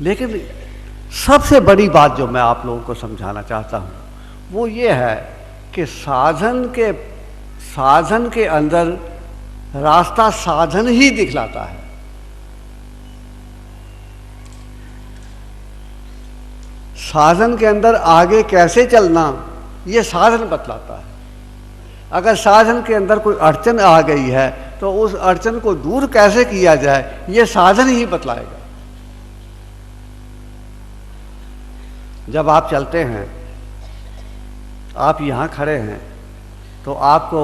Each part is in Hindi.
लेकिन सबसे बड़ी बात जो मैं आप लोगों को समझाना चाहता हूँ वो ये है कि साधन के अंदर रास्ता साधन ही दिखलाता है। साधन के अंदर आगे कैसे चलना ये साधन बतलाता है। अगर साधन के अंदर कोई अड़चन आ गई है तो उस अड़चन को दूर कैसे किया जाए ये साधन ही बतलाएगा। जब आप चलते हैं, आप यहाँ खड़े हैं तो आपको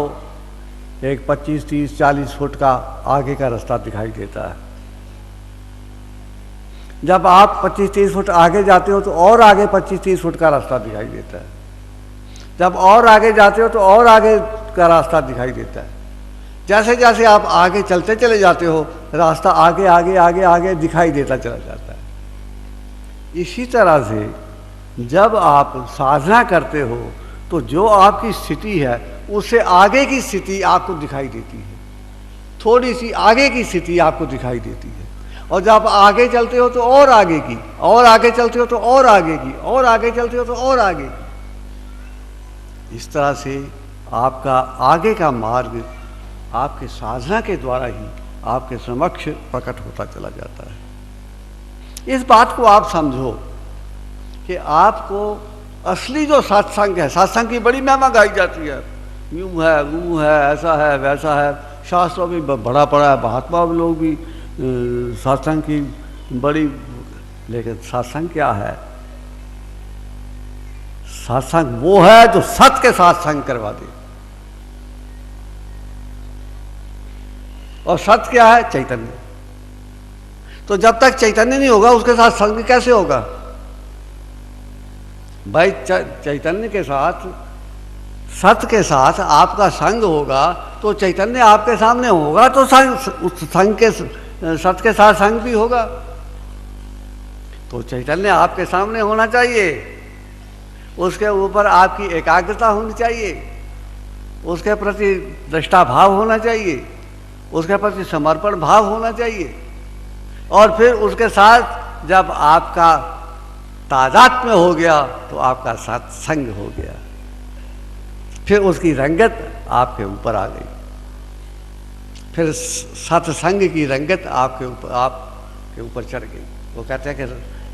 एक 25, 30, 40 फुट का आगे का रास्ता दिखाई देता है। जब आप 25, 30 फुट आगे जाते हो तो और आगे 25, 30 फुट का रास्ता दिखाई देता है। जब और आगे जाते हो तो और आगे का रास्ता दिखाई देता है। जैसे जैसे आप आगे चलते चले जाते हो रास्ता आगे आगे आगे आगे दिखाई देता चला जाता है। इसी तरह से जब आप साधना करते हो तो जो आपकी स्थिति है उससे आगे की स्थिति आपको दिखाई देती है, थोड़ी सी आगे की स्थिति आपको दिखाई देती है। और जब आगे चलते हो तो और आगे की, और आगे चलते हो तो और आगे की, और आगे चलते हो तो और आगे की। इस तरह से आपका आगे का मार्ग आपके साधना के द्वारा ही आपके समक्ष प्रकट होता चला जाता है। इस बात को आप समझो कि आपको असली जो सत्संग है, सत्संग की बड़ी महिमा गाई जाती है, यूँ है वो है, ऐसा है वैसा है, शास्त्रों में बड़ा पड़ा है, महात्मा लोग भी सत्संग की बड़ी, लेकिन सत्संग क्या है? सत्संग वो है जो सत्य के साथ संग करवा दे। और सत्य क्या है? चैतन्य। तो जब तक चैतन्य नहीं होगा उसके साथ संग कैसे होगा भाई? चैतन्य के साथ, सत्य के साथ आपका संग होगा तो चैतन्य आपके सामने होगा तो उस संग के, सत्य के साथ संग भी होगा। तो चैतन्य आपके सामने होना चाहिए, उसके ऊपर आपकी एकाग्रता होनी चाहिए, उसके प्रति दृष्टा भाव होना चाहिए, उसके प्रति समर्पण भाव होना चाहिए। और फिर उसके साथ जब आपका तादात्म्य हो गया तो आपका सत्संग हो गया, फिर उसकी रंगत आपके ऊपर आ गई, फिर सत्संग की रंगत आपके ऊपर चढ़ गई। वो कहते हैं कि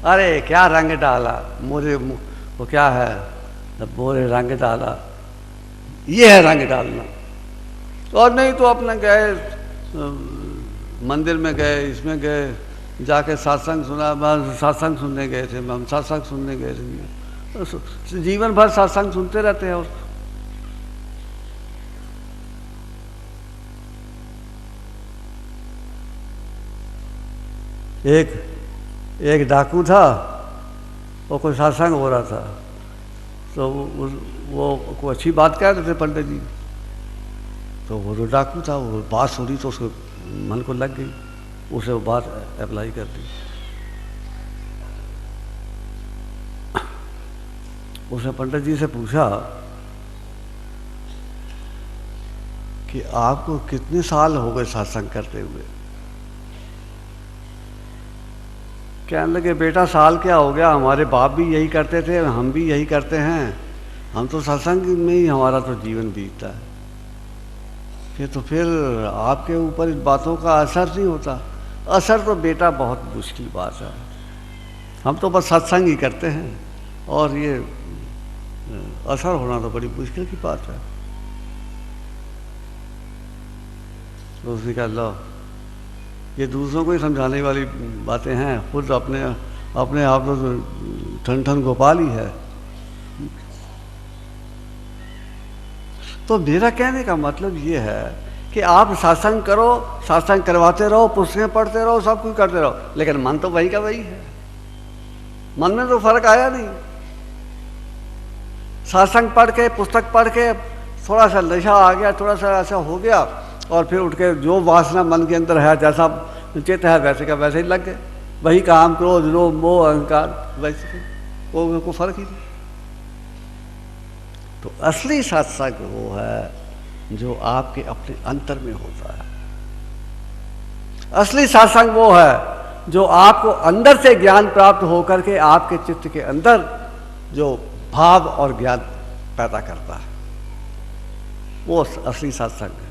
अरे क्या रंग डाला मोरे, वो क्या है, मोरे रंग डाला, ये है रंग डालना। और नहीं तो अपने गए मंदिर में गए, इसमें गए, जाके सत्संग सुना, सत्संग सुनने गए थे, हम सत्संग सुनने गए थे, जीवन भर सत्संग सुनते रहते हैं। और एक डाकू था, वो कोई सत्संग हो रहा था तो वो कोई अच्छी बात कह रहे थे पंडित जी, तो वो जो डाकू था वो बात सुनी तो उसको मन को लग गई, उसे वो बात अप्लाई कर दी। उसने पंडित जी से पूछा कि आपको कितने साल हो गए सत्संग करते हुए? कहने लगे बेटा साल क्या हो गया, हमारे बाप भी यही करते थे, हम भी यही करते हैं, हम तो सत्संग में ही हमारा तो जीवन बीतता है। फिर आपके ऊपर इन बातों का असर नहीं होता? असर तो बेटा बहुत मुश्किल बात है, हम तो बस सत्संग ही करते हैं और ये असर होना तो बड़ी मुश्किल की बात है। तो उसने कहा लो ये दूसरों को ही समझाने वाली बातें हैं, खुद अपने आप तो ठन ठन गोपाल ही है। तो मेरा कहने का मतलब ये है कि आप सत्संग करो, सत्संग करवाते रहो, पुस्तकें पढ़ते रहो, सब कुछ करते रहो, लेकिन मन तो वही का वही है, मन में तो फर्क आया नहीं। सत्संग पढ़ के, पुस्तक पढ़ के थोड़ा सा नशा आ गया, थोड़ा सा ऐसा हो गया, और फिर उठ के जो वासना मन के अंदर है, जैसा चित्त है वैसे का वैसे ही लग गए, वही काम, क्रोध, लोभ, मोह, अहंकार, वैसे को फर्क ही नहीं। तो असली सत्संग वो है जो आपके अपने अंतर में होता है। असली सत्संग वो है जो आपको अंदर से ज्ञान प्राप्त होकर के आपके चित्त के अंदर जो भाव और ज्ञान पैदा करता है, वो असली सत्संग है,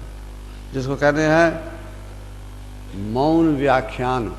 जिसको कहते हैं मौन व्याख्यान।